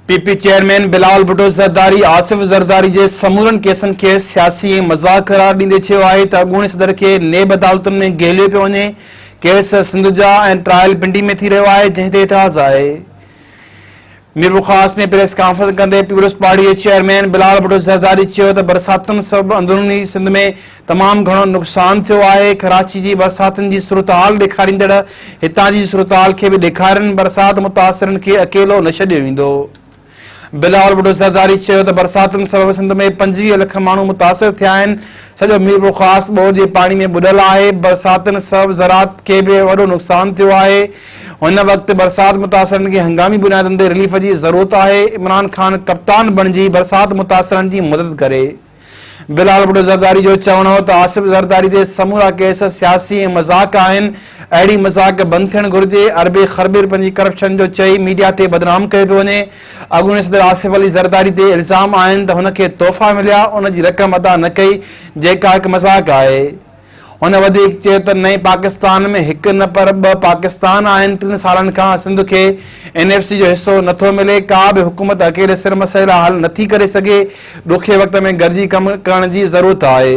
PP chairman Bilawal Bhutto Zardari Asif Zardari जे समूरनि केसनि खे सियासी मज़ाक़ करार ॾींदे चयो आहे त अॻूणे सदर खे नेब अदालतुनि में घेलियो पियो वञे। केस सिंधुजा ऐं ट्रायल पिंडी में थी रहियो आहे, जंहिं ते एतिराज़ आहे। मीरपुर ख़ास में प्रेस कॉन्फ्रेंस कंदे पीपल्स पार्टी जे चेयरमैन बिलावल भुट्टो ज़रदारी चयो त बरसातुनि सबबि अंदरूनी सिंध में तमामु घणो नुक़सानु थियो आहे। कराची जी बरसातुनि जी सूरतहाल ॾेखारींदड़ हितां जी सूरतहाल खे बि ॾेखारनि, बरसात मुतासिरनि खे अकेलो न छॾियो वेंदो। बिलावल भुट्टो ज़रदारी चयो त बरसातुनि सबबि सिंध में 25 लख माण्हू मुतासिर थिया आहिनि। सॼो मीरपुर ख़ासि ॿोड़ जे पाणी में ॿुॾल आहे। बरसातुनि सबबि ज़राअत खे बि वॾो नुक़सानु थियो आहे। हुन वक़्तु बरसात मुतासिरनि खे हंगामी बुनियादनि ते रिलीफ जी ज़रूरत आहे। इमरान ख़ान कप्तान बणिजी बरसात मुतासिरनि जी मदद करे। बिलावल भुट्टो ज़रदारी जो चवणु हो त आसिफ ज़रदारी ते समूरा केस सियासी ऐं मज़ाक़ आहिनि। अहिड़ी मज़ाक़ बंदि थियणु घुरिजे। अरबे ख़रबे पंहिंजी करप्शन जो चई मीडिया ते बदनाम कयो पियो वञे। अॻूणे सदर आसिफ अली ज़रदारी ते इल्ज़ाम आहिनि त हुनखे तोहफ़ा मिलिया, उन जी रक़म अदा न कई, जेका हिकु मज़ाक़ आहे। हुन वधीक चयो त नए पाकिस्तान में हिकु न पर 2 पाकिस्तान आहिनि। 3 सालनि खां सिंध खे NFC जो हिसो नथो मिले। का बि हुकूमत अकेले सिर मसइला हल नथी करे सघे। ॾुखे वक़्त में गॾिजी कमु करण जी ज़रूरत आहे।